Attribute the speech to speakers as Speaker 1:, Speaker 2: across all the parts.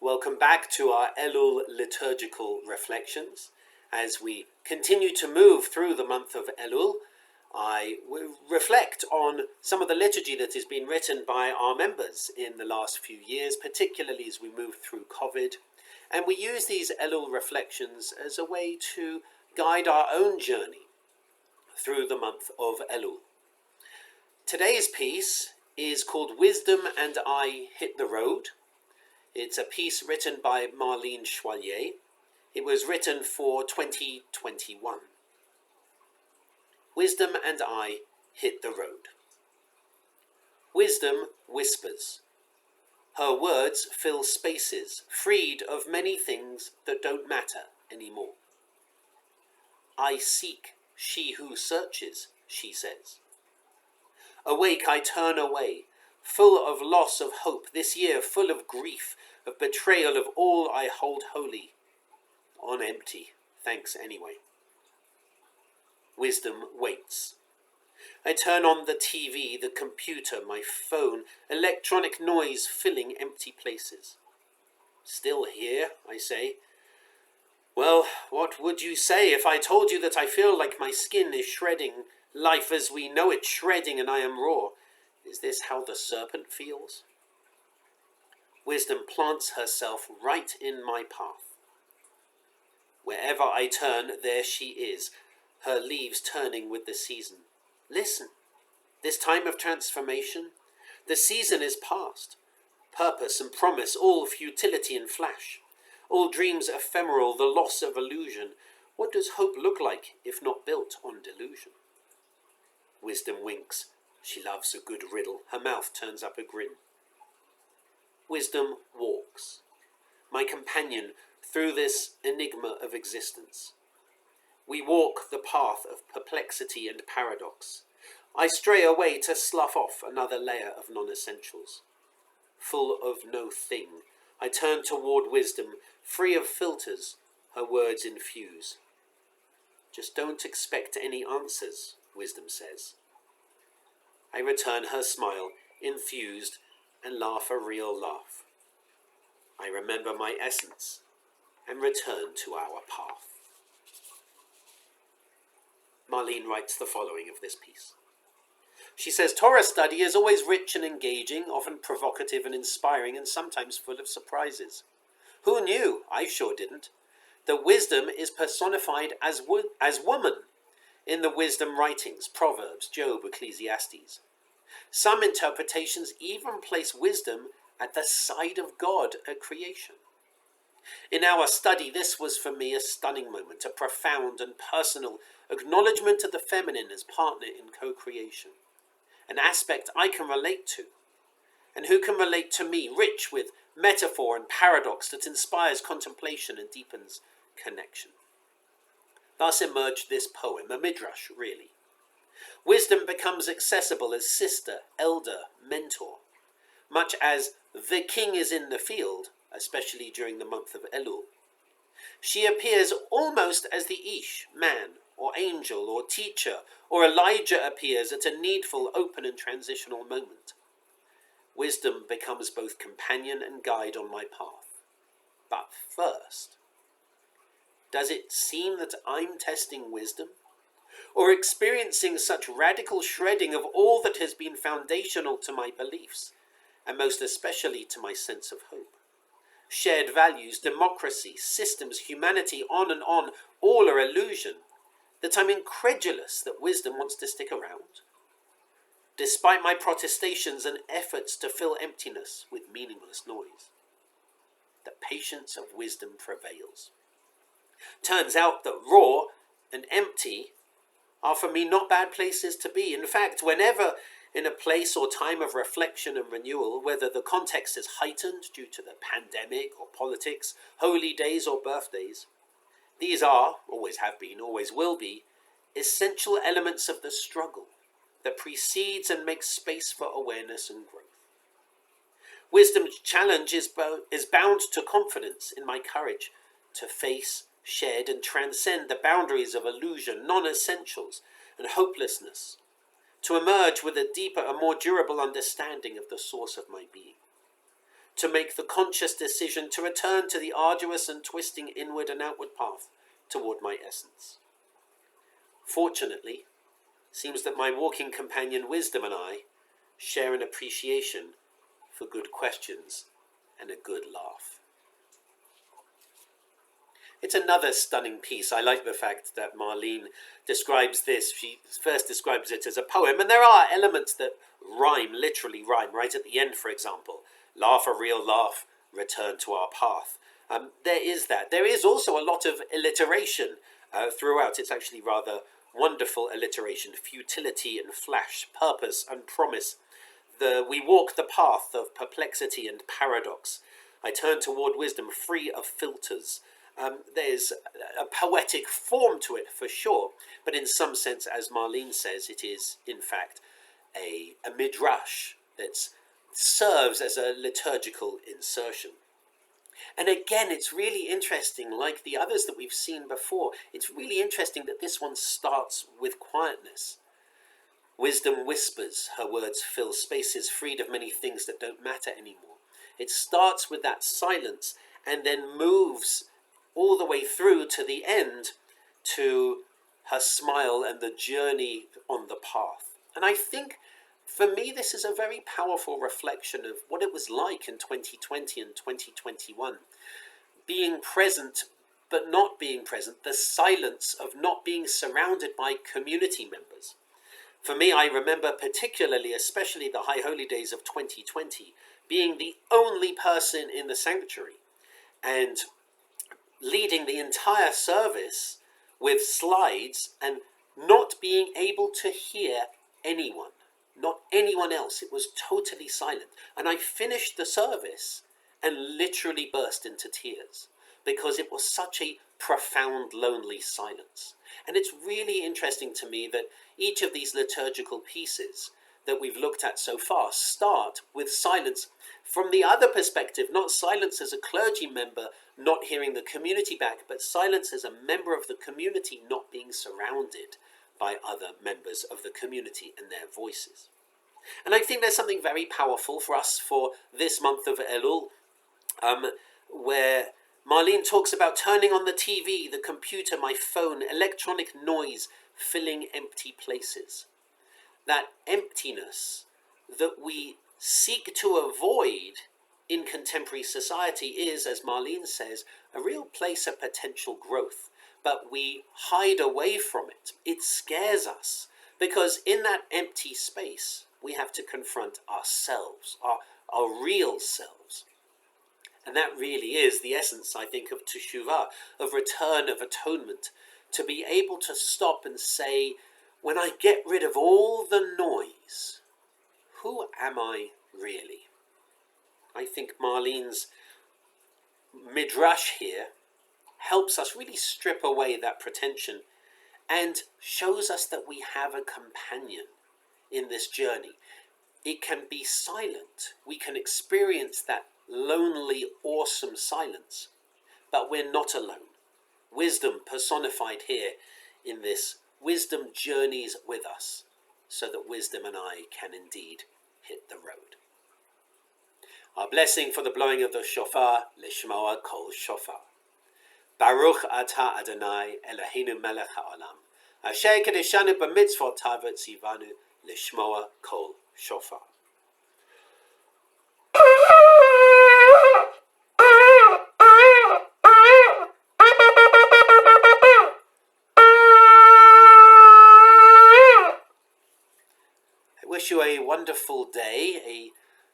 Speaker 1: Welcome back to our Elul liturgical reflections. As we continue to move through the month of Elul, I will reflect on some of the liturgy that has been written by our members in the last few years, particularly as we move through COVID. And we use these Elul reflections as a way to guide our own journey through the month of Elul. Today's piece is called Wisdom and I Hit the Road. It's a piece written by Marlene Schwalje. It was written for 2021. Wisdom and I hit the road. Wisdom whispers. Her words fill spaces, freed of many things that don't matter anymore. I seek, she who searches, she says. Awake, I turn away, full of loss of hope, this year full of grief, of betrayal of all I hold holy. On empty, thanks anyway. Wisdom waits. I turn on the TV, the computer, my phone, electronic noise filling empty places. Still here, I say. Well, what would you say if I told you that I feel like my skin is shredding, life as we know it shredding, and I am raw? Is this how the serpent feels? Wisdom plants herself right in my path. Wherever I turn, there she is, her leaves turning with the season. Listen, this time of transformation, the season is past. Purpose and promise, all futility and flash. All dreams ephemeral, the loss of illusion. What does hope look like if not built on delusion? Wisdom winks. She loves a good riddle. Her mouth turns up a grin. Wisdom walks, my companion through this enigma of existence. We walk the path of perplexity and paradox. I stray away to slough off another layer of non-essentials. Full of no thing, I turn toward wisdom, free of filters, her words infuse. Just don't expect any answers, wisdom says. I return her smile, enthused, and laugh a real laugh. I remember my essence and return to our path. Marlene writes the following of this piece. She says, Torah study is always rich and engaging, often provocative and inspiring, and sometimes full of surprises. Who knew? I sure didn't. That wisdom is personified as woman in the wisdom writings, Proverbs, Job, Ecclesiastes. Some interpretations even place wisdom at the side of God at creation. In our study, this was for me a stunning moment, a profound and personal acknowledgement of the feminine as partner in co-creation, an aspect I can relate to, and who can relate to me, rich with metaphor and paradox that inspires contemplation and deepens connection. Thus emerged this poem, a midrash really. Wisdom becomes accessible as sister, elder, mentor, much as the king is in the field, especially during the month of Elul. She appears almost as the Ish, man, or angel, or teacher, or Elijah appears at a needful, open and transitional moment. Wisdom becomes both companion and guide on my path. But first, does it seem that I'm testing wisdom? Or experiencing such radical shredding of all that has been foundational to my beliefs, and most especially to my sense of hope? Shared values, democracy, systems, humanity, on and on, all are illusion, that I'm incredulous that wisdom wants to stick around. Despite my protestations and efforts to fill emptiness with meaningless noise, the patience of wisdom prevails. Turns out that raw and empty are for me not bad places to be. In fact, whenever in a place or time of reflection and renewal, whether the context is heightened due to the pandemic or politics, holy days or birthdays, these are, always have been, always will be, essential elements of the struggle that precedes and makes space for awareness and growth. Wisdom's challenge is bound to confidence in my courage to face, shed, and transcend the boundaries of illusion, non-essentials, and hopelessness, to emerge with a deeper and more durable understanding of the source of my being. to make the conscious decision to return to the arduous and twisting inward and outward path toward my essence. Fortunately, it seems that my walking companion Wisdom and I share an appreciation for good questions and a good laugh. It's another stunning piece. I like the fact that Marlene describes this. She first describes it as a poem, and there are elements that rhyme, literally rhyme, right at the end, for example. Laugh a real laugh, return to our path. There is that. There is also a lot of alliteration throughout. It's actually rather wonderful alliteration. Futility and flash, purpose and promise. We walk the path of perplexity and paradox. I turn toward wisdom, free of filters. There's a poetic form to it, for sure, but in some sense, as Marlene says, it is, in fact, a midrash that serves as a liturgical insertion. And again, it's really interesting, like the others that we've seen before, it's really interesting that this one starts with quietness. Wisdom whispers, her words fill spaces freed of many things that don't matter anymore. It starts with that silence and then moves all the way through to the end to her smile and the journey on the path. And I think for me this is a very powerful reflection of what it was like in 2020 and 2021. Being present but not being present, the silence of not being surrounded by community members. For me, I remember particularly, especially the High Holy Days of 2020, being the only person in the sanctuary and leading the entire service with slides and not being able to hear anyone, not anyone else. It was totally silent. And I finished the service and literally burst into tears because it was such a profound, lonely silence. And it's really interesting to me that each of these liturgical pieces that we've looked at so far start with silence from the other perspective, not silence as a clergy member not hearing the community back, but silence as a member of the community not being surrounded by other members of the community and their voices. And I think there's something very powerful for us for this month of Elul, where Marlene talks about turning on the TV, the computer, my phone, electronic noise filling empty places. That emptiness that we seek to avoid in contemporary society is, as Marlene says, a real place of potential growth. But we hide away from it. It scares us because in that empty space, we have to confront ourselves, our real selves. And that really is the essence, I think, of teshuvah, of return, of atonement, to be able to stop and say, when I get rid of all the noise, who am I really? I think Marlene's midrash here helps us really strip away that pretension and shows us that we have a companion in this journey. It can be silent. We can experience that lonely, awesome silence, but we're not alone. Wisdom personified here in this. Wisdom journeys with us so that wisdom and I can indeed hit the road. Our blessing for the blowing of the shofar, Lishmoa Kol Shofar. Baruch Ata Adonai Eloheinu Melech HaOlam, Asher Kedeshanu B'mitzvot Tavet Tzivanu Lishmoa Kol Shofar. I wish you a wonderful day, a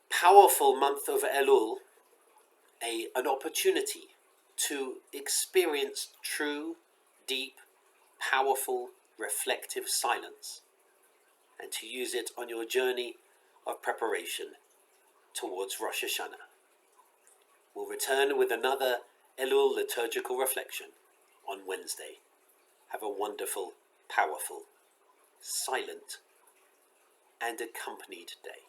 Speaker 1: powerful month of Elul, an opportunity to experience true, deep, powerful, reflective silence, and to use it on your journey of preparation towards Rosh Hashanah. We'll return with another Elul liturgical reflection on Wednesday. Have a wonderful, powerful, silent, and accompanied day.